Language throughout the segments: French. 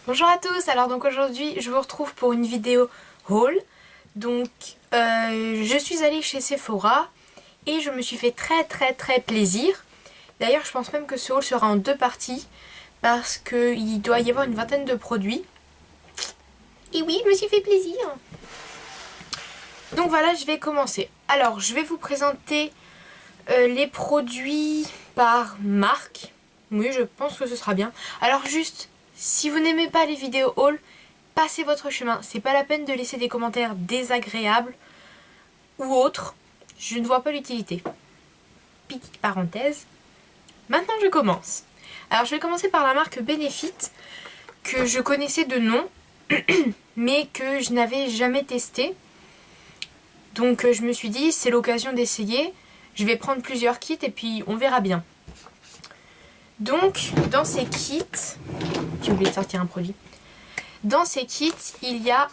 Bonjour à tous, alors donc aujourd'hui je vous retrouve pour une vidéo haul. Donc je suis allée chez Sephora et je me suis fait très plaisir. D'ailleurs je pense même que ce haul sera en deux parties parce qu'il doit y avoir une vingtaine de produits. Et oui, je me suis fait plaisir. Donc voilà, je vais commencer. Alors je vais vous présenter les produits par marque. Oui, je pense que ce sera bien. Alors juste, si vous n'aimez pas les vidéos haul, passez votre chemin. C'est pas la peine de laisser des commentaires désagréables ou autres. Je ne vois pas l'utilité. Petite parenthèse. Maintenant je commence. Alors je vais commencer par la marque Benefit, que je connaissais de nom, mais que je n'avais jamais testé. Donc je me suis dit, c'est l'occasion d'essayer. Je vais prendre plusieurs kits et puis on verra bien. Donc dans ces kits, j'ai oublié de sortir un produit. Dans ces kits, il y a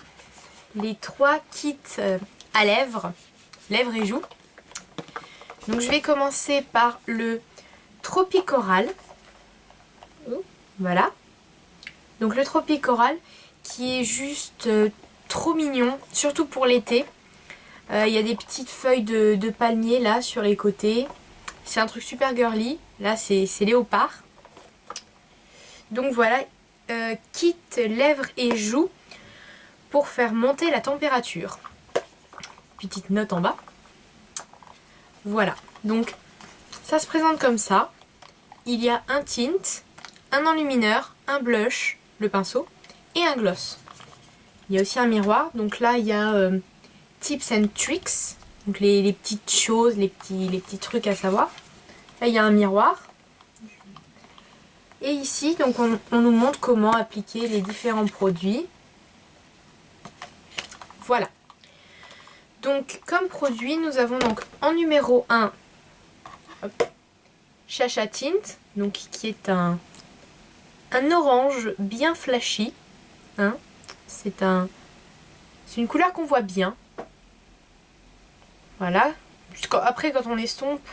les 3 kits à lèvres et joues. Donc je vais commencer par le Tropicoral. Voilà. Donc le Tropicoral qui est juste trop mignon, surtout pour l'été. Il y a des petites feuilles de palmier là sur les côtés. C'est un truc super girly. Là c'est léopard. Donc voilà, kit lèvres et joues pour faire monter la température. Petite note en bas. Voilà, donc ça se présente comme ça. Il y a un tint, un enlumineur, un blush, le pinceau, et un gloss. Il y a aussi un miroir, donc là il y a tips and tricks, donc les petites choses, les petits trucs à savoir. Là il y a un miroir. Et ici, donc on nous montre comment appliquer les différents produits. Voilà. Donc comme produit, nous avons donc en numéro 1 Chacha Tint, donc qui est un orange bien flashy. Hein. C'est une couleur qu'on voit bien. Voilà. Après quand on estompe,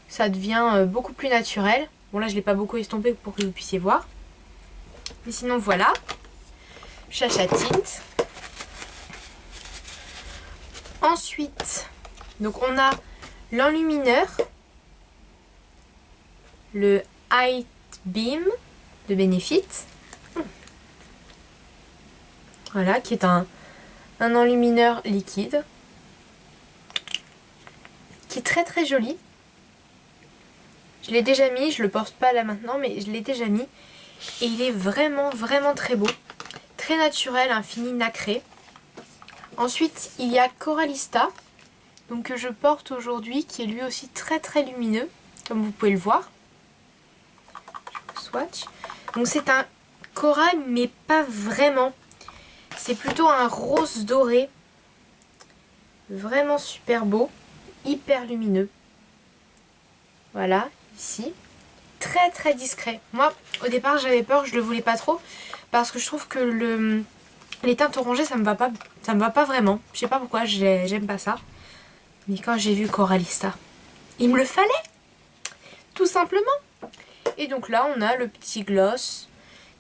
ça devient beaucoup plus naturel. Bon là je ne l'ai pas beaucoup estompé pour que vous puissiez voir. Mais sinon voilà. Chacha Tint. Ensuite, donc on a l'enlumineur, le Height Beam de Benefit. Voilà, qui est un enlumineur liquide. Qui est très joli. Je l'ai déjà mis, je le porte pas là maintenant, mais je l'ai déjà mis. Et il est vraiment très beau. Très naturel, un fini nacré. Ensuite, il y a Coralista, donc que je porte aujourd'hui, qui est lui aussi très lumineux, comme vous pouvez le voir. Swatch. Donc c'est un corail, mais pas vraiment. C'est plutôt un rose doré. Vraiment super beau, hyper lumineux. Voilà, ici. Très discret. Moi, au départ, j'avais peur, je le voulais pas trop, parce que je trouve que les teintes orangées, ça me va pas vraiment. Je sais pas pourquoi, j'aime pas ça. Mais quand j'ai vu Coralista, il me le fallait, tout simplement. Et donc là, on a le petit gloss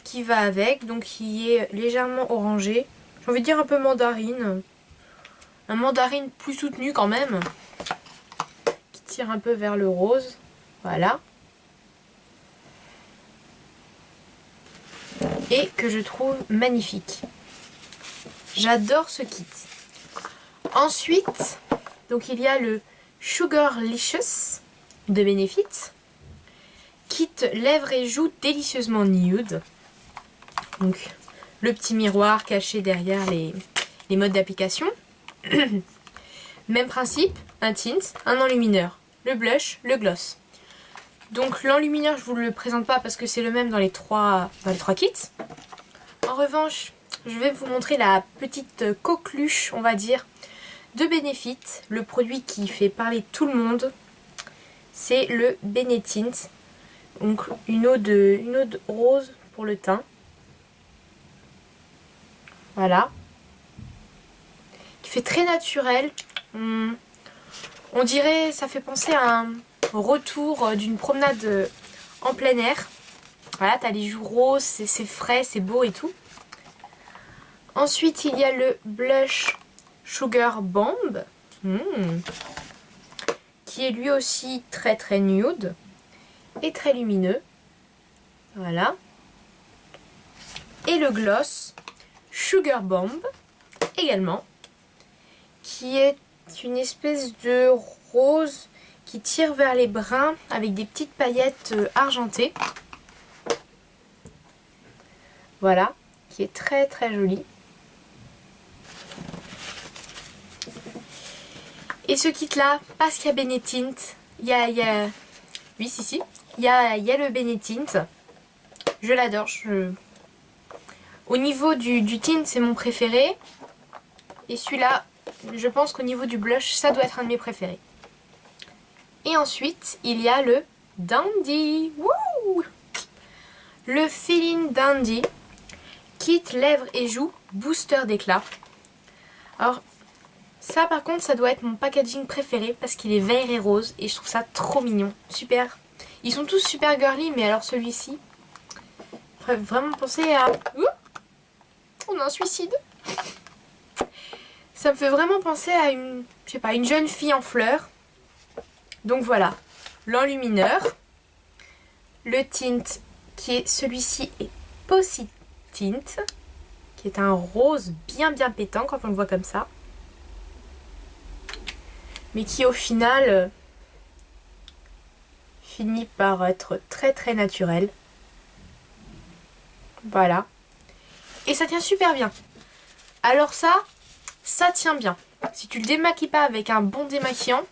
qui va avec, donc qui est légèrement orangé. J'ai envie de dire un peu mandarine. Un mandarine plus soutenu quand même. Qui tire un peu vers le rose. Voilà. Et que je trouve magnifique. J'adore ce kit. Ensuite, donc il y a le Sugarlicious de Benefit. Kit lèvres et joues délicieusement nude. Donc le petit miroir caché derrière les modes d'application. Même principe, un tint, un enlumineur, le blush, le gloss. Donc l'enlumineur, je ne vous le présente pas parce que c'est le même dans les trois kits. En revanche, je vais vous montrer la petite coqueluche, on va dire, de Benefit. Le produit qui fait parler tout le monde, c'est le Benetint. Donc une eau de rose pour le teint. Voilà. Qui fait très naturel. On dirait, ça fait penser à un retour d'une promenade en plein air. Voilà, t'as les joues roses, c'est frais, c'est beau et tout. Ensuite, il y a le blush Sugar Bomb, qui est lui aussi très très nude et très lumineux. Voilà. Et le gloss Sugar Bomb, également, qui est une espèce de rose qui tire vers les bruns avec des petites paillettes argentées. Voilà, qui est très très jolie. Et ce kit là, parce qu'il y a Benetint, il y a... Oui, si, il y a le Benetint. Je l'adore. Au niveau du tint, c'est mon préféré. Et celui-là, je pense qu'au niveau du blush, ça doit être un de mes préférés. Et ensuite, il y a le Dandy. Wouh! Le Feeling Dandy. Kit lèvres et joues, booster d'éclat. Alors, ça par contre, ça doit être mon packaging préféré parce qu'il est vert et rose et je trouve ça trop mignon. Super. Ils sont tous super girly, mais alors celui-ci, vraiment penser à... Ouh, on a un suicide. Ça me fait vraiment penser à une, je sais pas, une jeune fille en fleurs. Donc voilà, l'enlumineur. Le tint qui est celui-ci est Posi Tint, qui est un rose bien pétant quand on le voit comme ça. Mais qui au final finit par être très très naturel. Voilà. Et ça tient super bien. Alors ça tient bien. Si tu le démaquilles pas avec un bon démaquillant,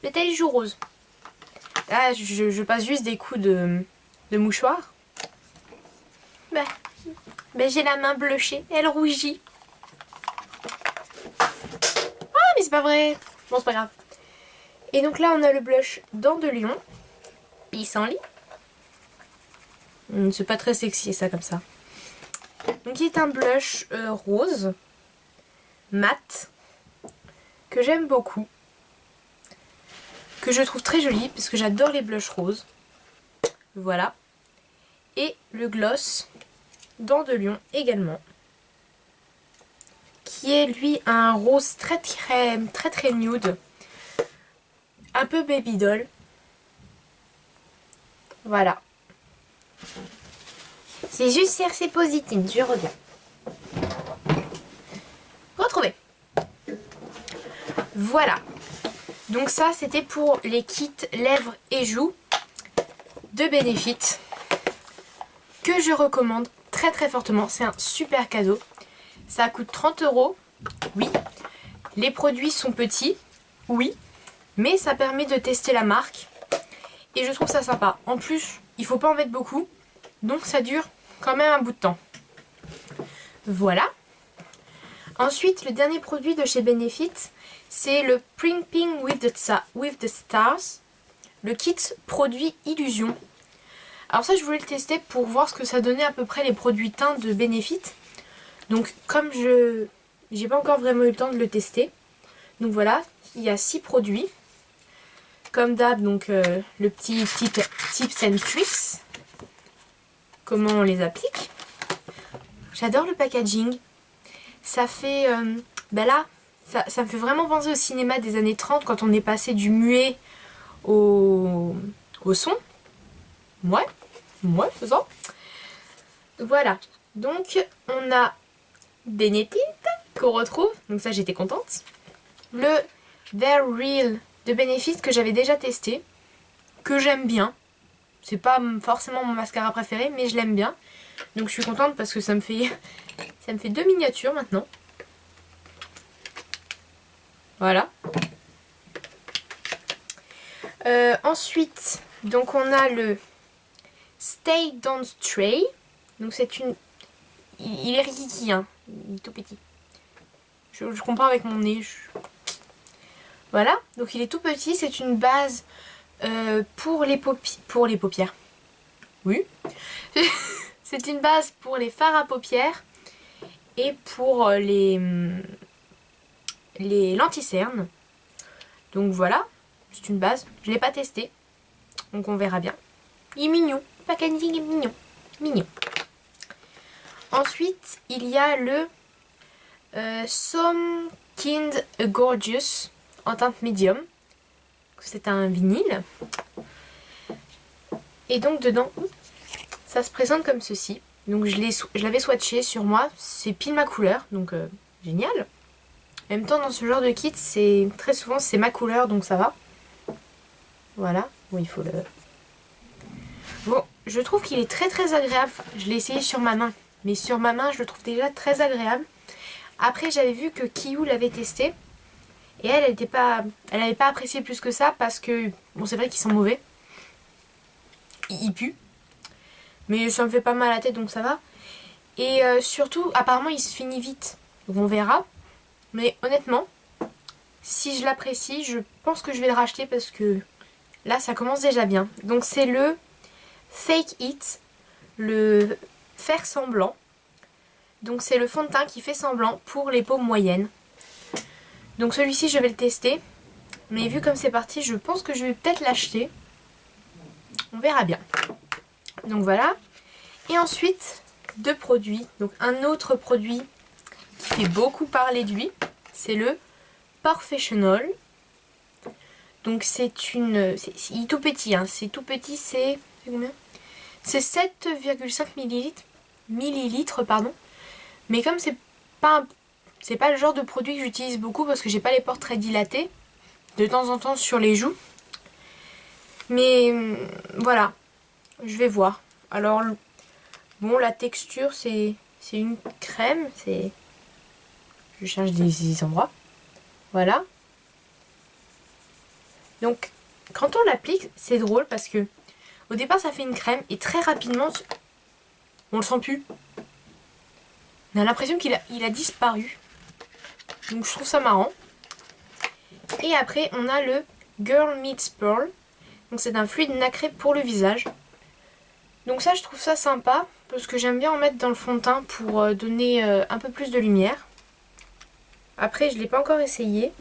mais t'as les joues roses. Là, je passe juste des coups de mouchoir. Bah, j'ai la main blushée, elle rougit. Ah, mais c'est pas vrai. Bon, c'est pas grave. Et donc là, on a le blush Dents de Lion. Pissenlit. C'est pas très sexy, ça, comme ça. Donc, il est un blush rose, mat, que j'aime beaucoup. Que je trouve très joli, parce que j'adore les blushs roses. Voilà. Et le gloss Dents de Lion également. Qui est lui un rose très nude. Un peu baby doll. Voilà. C'est juste CRC Positine, je reviens. Retrouvé. Voilà. Donc ça c'était pour les kits lèvres et joues de Benefit. Que je recommande très fortement. C'est un super cadeau. Ça coûte 30 €. Oui. Les produits sont petits. Oui. Mais ça permet de tester la marque. Et je trouve ça sympa. En plus, il ne faut pas en mettre beaucoup. Donc ça dure quand même un bout de temps. Voilà. Ensuite, le dernier produit de chez Benefit, c'est le Primping with the Stars. Le kit produit Illusion. Alors ça, je voulais le tester pour voir ce que ça donnait à peu près les produits teints de Benefit. Donc comme j'ai pas encore vraiment eu le temps de le tester. Donc voilà, il y a 6 produits. Comme d'hab, donc le petit tips and tricks. Comment on les applique. J'adore le packaging. Ça fait... ben là, ça me fait vraiment penser au cinéma des années 30 quand on est passé du muet au son. Ouais, c'est ça. Voilà. Donc, on a Benetint qu'on retrouve. Donc ça, j'étais contente. Le They're Real de Benefit que j'avais déjà testé. Que j'aime bien. C'est pas forcément mon mascara préféré, mais je l'aime bien. Donc je suis contente parce que ça me fait 2 miniatures maintenant. Voilà. Ensuite, donc on a le Stay Don't Stray. Donc c'est une... Il est rikiki, hein. Il est tout petit. Je compare avec mon nez. Voilà. Donc il est tout petit. C'est une base pour les paupières. Oui. C'est une base pour les fards à paupières et pour les lentilles-cernes. Donc voilà, c'est une base. Je ne l'ai pas testé, donc on verra bien. Il est mignon, le packaging est mignon. Ensuite, il y a le Some Kind Gorgeous en teinte médium. C'est un vinyle. Et donc dedans, ça se présente comme ceci. Donc je l'avais swatché sur moi, c'est pile ma couleur, donc génial. En même temps, dans ce genre de kit, très souvent c'est ma couleur, donc ça va. Voilà, bon, il faut le... Bon, je trouve qu'il est très très agréable. Je l'ai essayé sur ma main, mais sur ma main, je le trouve déjà très agréable. Après, j'avais vu que Kiyu l'avait testé. Et elle n'avait pas apprécié plus que ça parce que, bon, c'est vrai qu'ils sont mauvais. Ils puent. Mais ça me fait pas mal à la tête, donc ça va. Et surtout, apparemment, il se finit vite. Donc on verra. Mais honnêtement, si je l'apprécie, je pense que je vais le racheter parce que là, ça commence déjà bien. Donc c'est le Fake It, le faire semblant. Donc c'est le fond de teint qui fait semblant pour les peaux moyennes. Donc celui-ci, je vais le tester. Mais vu comme c'est parti, je pense que je vais peut-être l'acheter. On verra bien. Donc voilà. Et ensuite, deux produits. Donc un autre produit qui fait beaucoup parler de lui, c'est le Professional. Donc c'est tout petit, hein. C'est tout petit, c'est combien? C'est 7,5 millilitres, pardon. Mais comme c'est pas le genre de produit que j'utilise beaucoup parce que j'ai pas les pores très dilatés, de temps en temps sur les joues. Mais voilà, je vais voir. Alors bon, la texture c'est une crème, je cherche des endroits. Voilà. Donc quand on l'applique, c'est drôle parce que au départ ça fait une crème et très rapidement on le sent plus. On a l'impression qu'il a disparu. Donc je trouve ça marrant. Et après on a le Girl Meets Pearl. Donc c'est un fluide nacré pour le visage. Donc ça je trouve ça sympa parce que j'aime bien en mettre dans le fond de teint pour donner un peu plus de lumière. Après je ne l'ai pas encore essayé.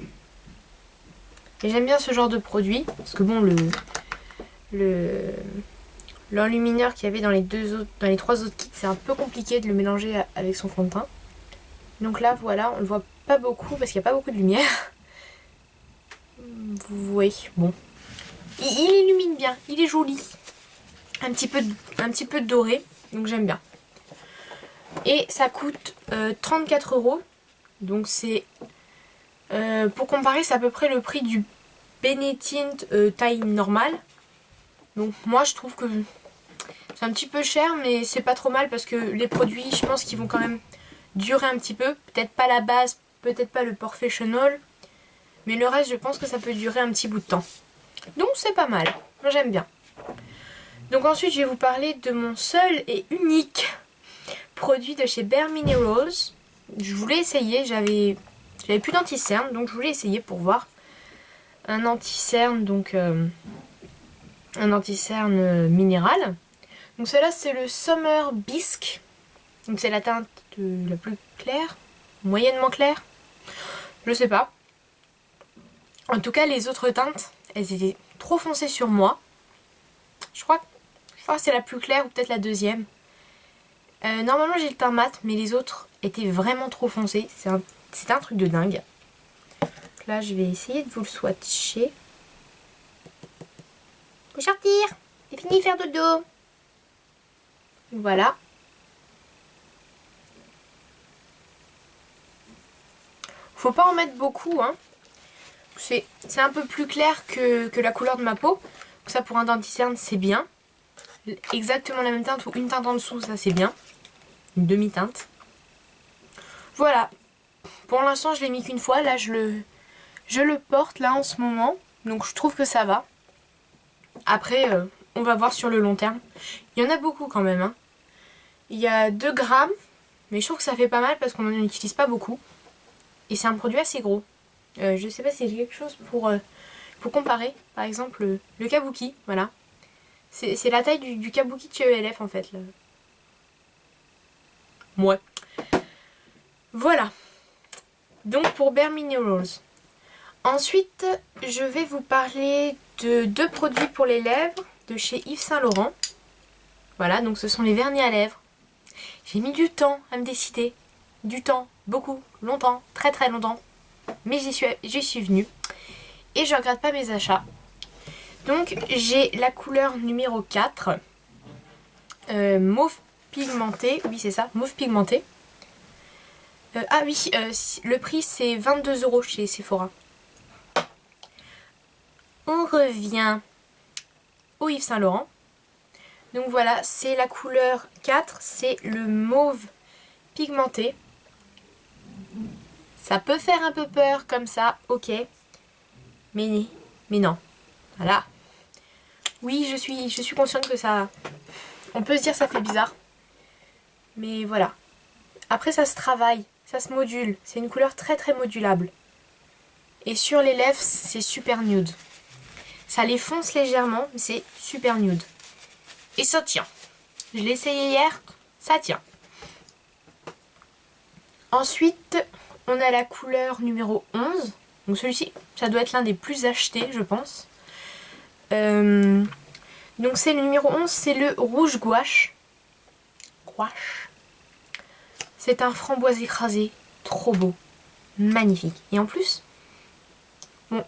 Et j'aime bien ce genre de produit. Parce que bon l'enlumineur qu'il y avait dans les trois autres kits, c'est un peu compliqué de le mélanger avec son fond de teint. Donc là voilà, on le voit pas beaucoup parce qu'il n'y a pas beaucoup de lumière. Vous voyez, bon. Il illumine bien, il est joli. Un petit peu doré, donc j'aime bien. Et ça coûte 34 €. Donc c'est, pour comparer, c'est à peu près le prix du Benetint taille normale. Donc moi je trouve que c'est un petit peu cher, mais c'est pas trop mal parce que les produits, je pense qu'ils vont quand même durer un petit peu. Peut-être pas la base, peut-être pas le Professional, mais le reste je pense que ça peut durer un petit bout de temps. Donc c'est pas mal, moi j'aime bien. Donc ensuite je vais vous parler de mon seul et unique produit de chez Bare Minerals. Je voulais essayer, j'avais plus d'anti-cerne, donc je voulais essayer pour voir. Un anti-cerne, donc un anti-cerne minéral. Donc celle-là c'est le Summer Bisque. Donc c'est la teinte la plus claire, moyennement claire, je sais pas. En tout cas les autres teintes, elles étaient trop foncées sur moi. Je crois que c'est la plus claire ou peut-être la deuxième. Normalement j'ai le teint mat, mais les autres étaient vraiment trop foncés. C'était un truc de dingue. Donc là je vais essayer de vous le swatcher. Faut sortir, c'est fini de faire dodo. Voilà. Faut pas en mettre beaucoup, hein. C'est un peu plus clair que la couleur de ma peau. Donc ça pour un anti-cerne c'est bien. Exactement la même teinte ou une teinte en dessous, ça c'est bien. Une demi-teinte. Voilà. Pour l'instant je l'ai mis qu'une fois. Là je le porte là en ce moment. Donc je trouve que ça va. Après on va voir sur le long terme. Il y en a beaucoup quand même, hein. Il y a 2 grammes. Mais je trouve que ça fait pas mal parce qu'on n'en utilise pas beaucoup. Et c'est un produit assez gros. Je sais pas si j'ai quelque chose pour comparer. Par exemple le Kabuki. Voilà. C'est la taille du Kabuki de chez ELF en fait. Là. Ouais. Voilà. Donc pour Bare Minerals. Ensuite, je vais vous parler de 2 produits pour les lèvres de chez Yves Saint Laurent. Voilà, donc ce sont les vernis à lèvres. J'ai mis du temps à me décider. Du temps, beaucoup, longtemps, très très longtemps. Mais j'y suis venue. Et je regrette pas mes achats. Donc j'ai la couleur numéro 4. Mauve pigmenté. Oui c'est ça, mauve pigmenté. Ah oui, le prix c'est 22 € chez Sephora. On revient au Yves Saint Laurent. Donc voilà, c'est la couleur 4, c'est le mauve pigmenté. Ça peut faire un peu peur comme ça, ok. Mais non. Voilà. Oui, je suis consciente que ça... On peut se dire que ça fait bizarre. Mais voilà. Après ça se travaille, ça se module. C'est une couleur très très modulable. Et sur les lèvres, c'est super nude. Ça les fonce légèrement, mais c'est super nude. Et ça tient. Je l'ai essayé hier, ça tient. Ensuite, on a la couleur numéro 11. Donc celui-ci, ça doit être l'un des plus achetés, je pense. Donc c'est le numéro 11, c'est le rouge gouache. Gouache. C'est un framboise écrasé, trop beau, magnifique. Et en plus, bon,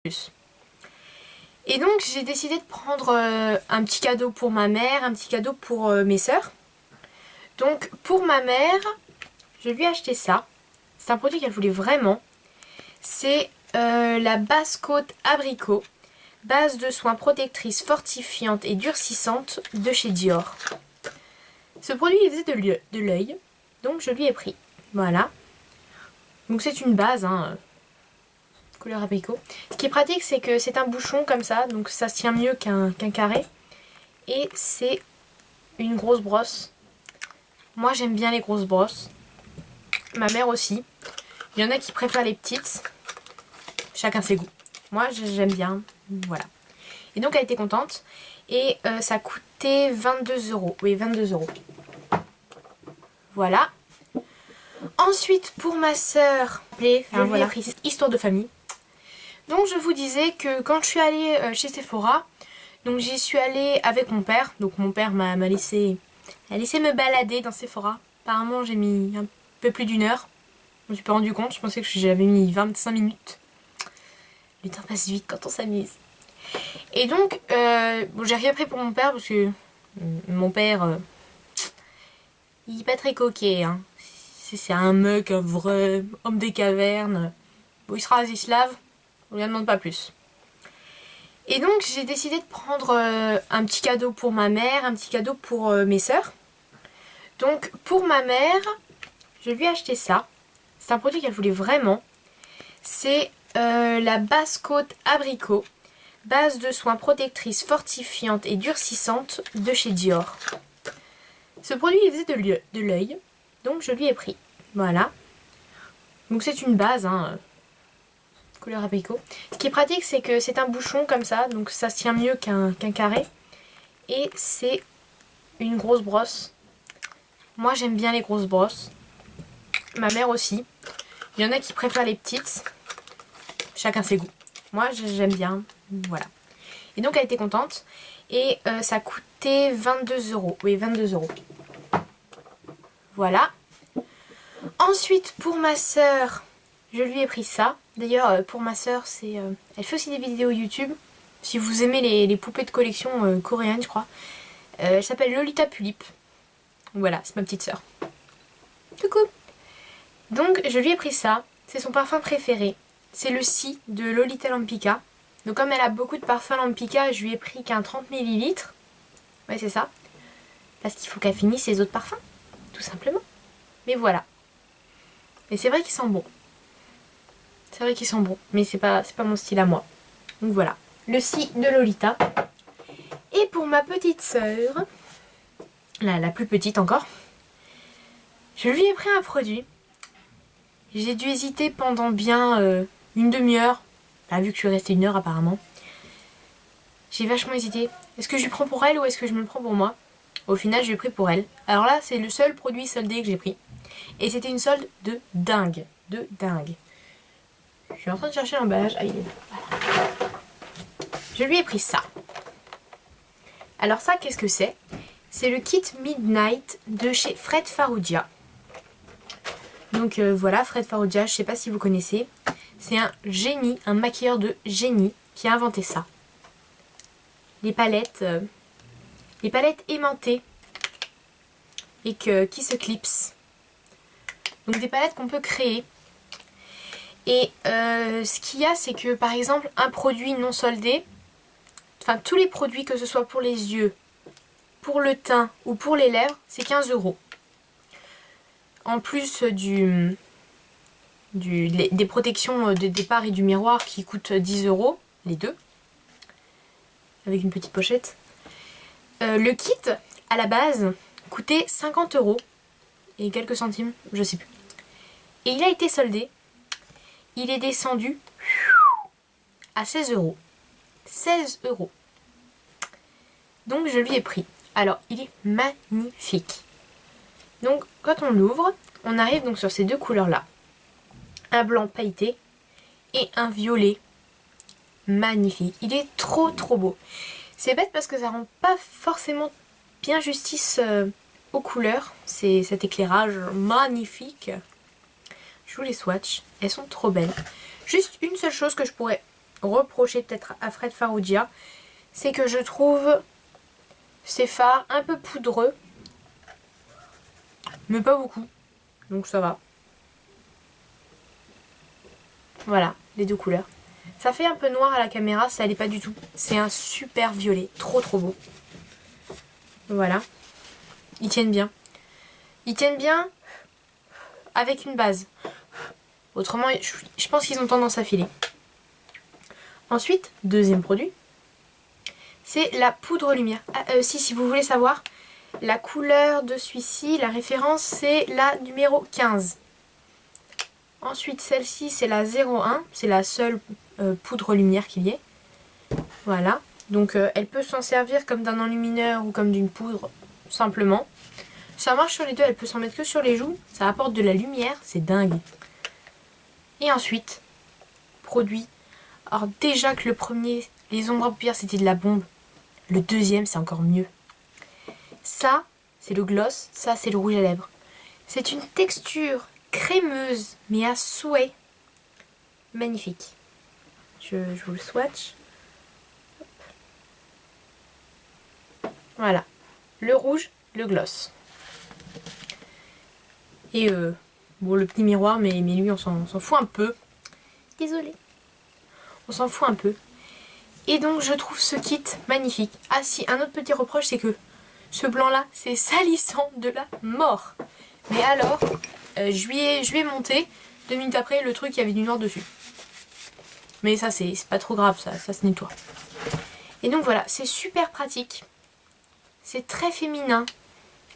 plus. Et donc j'ai décidé de prendre un petit cadeau pour ma mère, un petit cadeau pour mes sœurs. Donc pour ma mère, je lui ai acheté ça. C'est un produit qu'elle voulait vraiment. C'est la base côte abricot. Base de soins protectrice, fortifiante et durcissante de chez Dior. Ce produit il faisait de l'œil. Donc je lui ai pris. Voilà. Donc c'est une base, hein, couleur abricot. Ce qui est pratique, c'est que c'est un bouchon comme ça. Donc ça se tient mieux qu'un carré. Et c'est une grosse brosse. Moi j'aime bien les grosses brosses. Ma mère aussi. Il y en a qui préfèrent les petites. Chacun ses goûts. Moi j'aime bien. Voilà. Et donc elle était contente. Et ça coûtait 22 €. Oui, 22 €. Voilà. Ensuite pour ma soeur, voilà, histoire de famille. Donc je vous disais que quand je suis allée chez Sephora, donc j'y suis allée avec mon père. Donc mon père m'a laissé me balader dans Sephora. Apparemment j'ai mis un peu plus d'1 heure. Je me suis pas rendu compte, je pensais que j'avais mis 25 minutes. Le temps passe vite quand on s'amuse. Et donc, bon, j'ai rien pris pour mon père parce que mon père, il est pas très coquet. Hein. C'est un mec, un vrai homme des cavernes. Bon, il sera eslave, on lui en demande pas plus. Et donc, j'ai décidé de prendre un petit cadeau pour ma mère, un petit cadeau pour mes sœurs. Donc, pour ma mère, je lui ai acheté ça. C'est un produit qu'elle voulait vraiment. C'est la base côte abricot. Base de soins protectrice, fortifiante et durcissante de chez Dior. Ce produit il faisait de l'œil, donc je lui ai pris. Voilà. Donc c'est une base, hein, couleur abricot. Ce qui est pratique, c'est que c'est un bouchon comme ça, donc ça se tient mieux qu'un carré. Et c'est une grosse brosse. Moi j'aime bien les grosses brosses. Ma mère aussi. Il y en a qui préfèrent les petites. Chacun ses goûts. Moi j'aime bien. Voilà. Et donc elle était contente. Et ça coûtait 22 €. Oui, 22 €. Voilà. Ensuite pour ma soeur, je lui ai pris ça. D'ailleurs pour ma soeur, elle fait aussi des vidéos YouTube. Si vous aimez les poupées de collection coréennes, je crois. Elle s'appelle Lolita Pulip. Voilà, c'est ma petite soeur. Coucou. Donc je lui ai pris ça. C'est son parfum préféré. C'est le Si de Lolita Lampika. Donc comme elle a beaucoup de parfums Lampika, je lui ai pris qu'un 30 ml. Ouais, c'est ça. Parce qu'il faut qu'elle finisse ses autres parfums. Tout simplement. Mais voilà. Et c'est vrai qu'ils sont bons. C'est vrai qu'ils sont bons. Mais c'est pas mon style à moi. Donc voilà. Le Si de Lolita. Et pour ma petite sœur, la plus petite encore, je lui ai pris un produit. J'ai dû hésiter pendant bien une demi-heure. Là, vu que je suis restée 1 heure apparemment. J'ai vachement hésité. Est-ce que je lui prends pour elle ou est-ce que je me le prends pour moi? Au final, je l'ai pris pour elle. Alors là, c'est le seul produit soldé que j'ai pris. Et c'était une solde de dingue. De dingue. Je suis en train de chercher l'emballage. Ah, il est là. Voilà. Je lui ai pris ça. Alors ça, qu'est-ce que c'est? C'est le kit Midnight de chez Fred Farrugia. Donc voilà, Fred Farrugia, je sais pas si vous connaissez. C'est un génie, un maquilleur de génie qui a inventé ça. Les palettes aimantées et qui se clipsent. Donc des palettes qu'on peut créer. Et ce qu'il y a, c'est que par exemple, un produit non soldé, enfin tous les produits, que ce soit pour les yeux, pour le teint ou pour les lèvres, c'est 15 €. En plus des protections de départ et du miroir qui coûtent 10 €, les deux, avec une petite pochette. Le kit, à la base, coûtait 50 € et quelques centimes, je sais plus. Et il a été soldé. Il est descendu à 16 €. 16 €. Donc je lui ai pris. Alors, il est magnifique. Donc, quand on l'ouvre, on arrive donc sur ces deux couleurs-là. Un blanc pailleté et un violet magnifique. Il est trop beau. C'est bête parce que ça rend pas forcément bien justice aux couleurs. C'est cet éclairage magnifique. Je vous les swatch. Elles sont trop belles. Juste une seule chose que je pourrais reprocher peut-être à Fred Farrugia, c'est que je trouve ces fards un peu poudreux. Mais pas beaucoup. Donc ça va. Voilà, les deux couleurs. Ça fait un peu noir à la caméra, ça l'est pas du tout. C'est un super violet, trop beau. Voilà. Ils tiennent bien. Ils tiennent bien avec une base. Autrement, je pense qu'ils ont tendance à filer. Ensuite, deuxième produit, c'est la poudre lumière. Ah, si vous voulez savoir, la couleur de celui-ci, la référence, c'est la numéro 15. Ensuite, celle-ci, c'est la 01. C'est la seule poudre lumière qu'il y ait. Voilà. Donc, elle peut s'en servir comme d'un enlumineur ou comme d'une poudre, simplement. Ça marche sur les deux. Elle peut s'en mettre que sur les joues. Ça apporte de la lumière. C'est dingue. Et ensuite, produit. Alors, déjà que le premier, les ombres à paupières, c'était de la bombe. Le deuxième, c'est encore mieux. Ça, c'est le gloss. Ça, c'est le rouge à lèvres. C'est une texture crémeuse, mais à souhait. Magnifique. Je vous le swatch. Hop. Voilà. Le rouge, le gloss. Et bon, le petit miroir, mais lui, on s'en fout un peu. Désolée. On s'en fout un peu. Et donc, je trouve ce kit magnifique. Ah si, un autre petit reproche, c'est que ce blanc-là, c'est salissant de la mort. Mais alors, je lui ai monté. 2 minutes après, le truc, il y avait du noir dessus. Mais ça, c'est pas trop grave, ça se nettoie. Et donc voilà, c'est super pratique. C'est très féminin,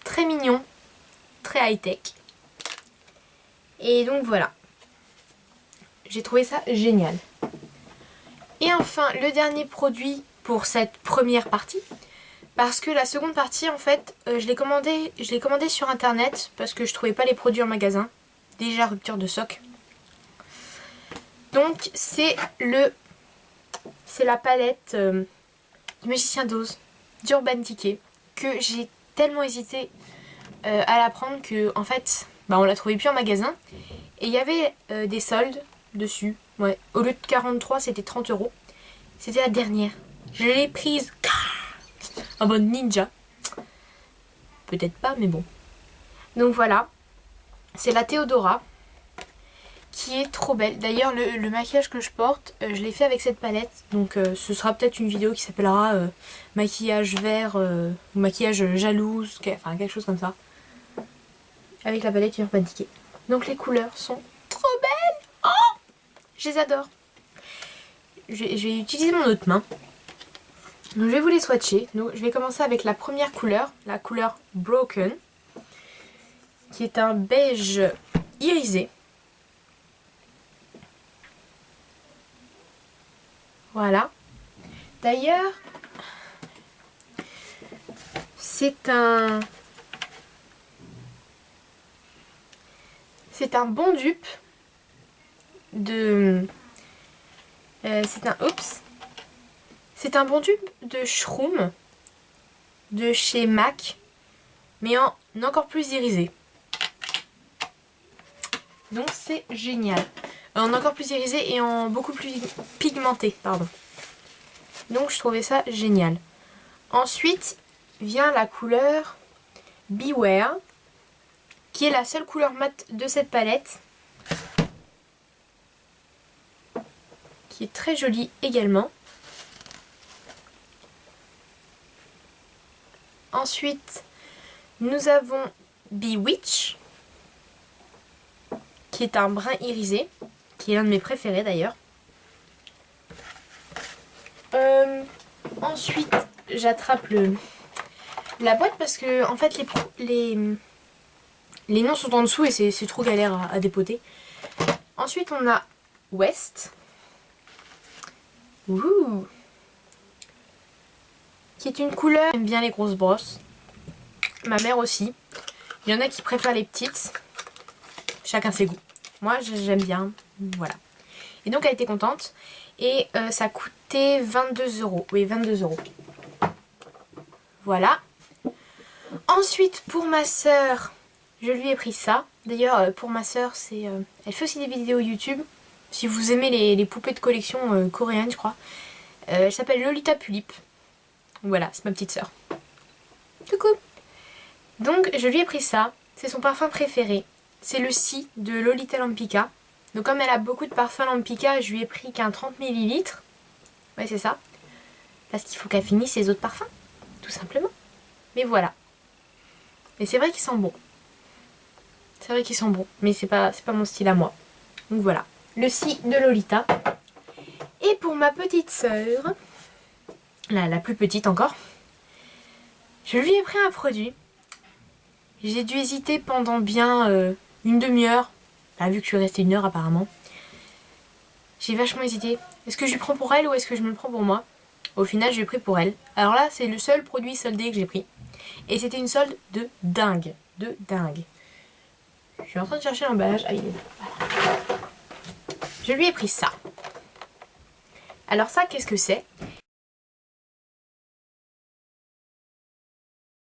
très mignon, très high-tech. Et donc voilà. J'ai trouvé ça génial. Et enfin, le dernier produit pour cette première partie. Parce que la seconde partie, en fait, je l'ai commandé sur internet parce que je trouvais pas les produits en magasin. Déjà rupture de stock. Donc c'est la palette du Magicien d'Oz d'Urban Decay que j'ai tellement hésité à la prendre que en fait, on la trouvait plus en magasin et il y avait des soldes dessus. Ouais, au lieu de 43, c'était 30 €. C'était la dernière. Je l'ai prise en mode ninja. Peut-être pas, mais bon. Donc voilà. C'est la Théodora. Qui est trop belle. D'ailleurs, le maquillage que je porte, je l'ai fait avec cette palette. Donc ce sera peut-être une vidéo qui s'appellera maquillage vert ou maquillage jalouse. Enfin, quelque chose comme ça. Avec la palette Urban Decay. Donc les couleurs sont trop belles. Oh, je les adore. Je vais utiliser mon autre main. Donc je vais vous les swatcher. Donc je vais commencer avec la première couleur, la couleur Broken, qui est un beige irisé. Voilà. D'ailleurs, C'est un bon dupe de... C'est un bon dupe de Shroom de chez MAC, mais en encore plus irisé. Donc c'est génial. En encore plus irisé et en beaucoup plus pigmenté, pardon. Donc je trouvais ça génial. Ensuite vient la couleur Beware, qui est la seule couleur mate de cette palette, qui est très jolie également. Ensuite, nous avons Bewitch, qui est un brun irisé, qui est l'un de mes préférés d'ailleurs. Ensuite, j'attrape la boîte parce que en fait les noms sont en dessous et c'est trop galère à dépoter. Ensuite, on a West. Ouh, qui est une couleur, j'aime bien les grosses brosses. Ma mère aussi. Il y en a qui préfèrent les petites. Chacun ses goûts. Moi j'aime bien. Voilà. Et donc elle était contente. Et ça coûtait 22 €. Oui, 22 €. Voilà. Ensuite pour ma soeur, je lui ai pris ça. D'ailleurs pour ma soeur, elle fait aussi des vidéos YouTube. Si vous aimez les poupées de collection coréennes, je crois. Elle s'appelle Lolita Pulip. Voilà, c'est ma petite soeur. Coucou. Donc je lui ai pris ça. C'est son parfum préféré. C'est le Si de Lolita Lampika. Donc comme elle a beaucoup de parfums Lampika, je lui ai pris qu'un 30 ml. Ouais, c'est ça. Parce qu'il faut qu'elle finisse ses autres parfums. Tout simplement. Mais voilà. Et c'est vrai qu'ils sont bons. C'est vrai qu'ils sont bons. Mais c'est pas mon style à moi. Donc voilà. Le Si de Lolita. Et pour ma petite sœur, la plus petite encore, je lui ai pris un produit. J'ai dû hésiter pendant bien une demi-heure. Bah, vu que je suis restée 1 heure apparemment. J'ai vachement hésité. Est-ce que je le prends pour elle ou est-ce que je me le prends pour moi? Au final, je l'ai pris pour elle. Alors là, c'est le seul produit soldé que j'ai pris. Et c'était une solde de dingue. De dingue. Je suis en train de chercher l'emballage. Ah, il est là. Voilà. Je lui ai pris ça. Alors ça, qu'est-ce que c'est?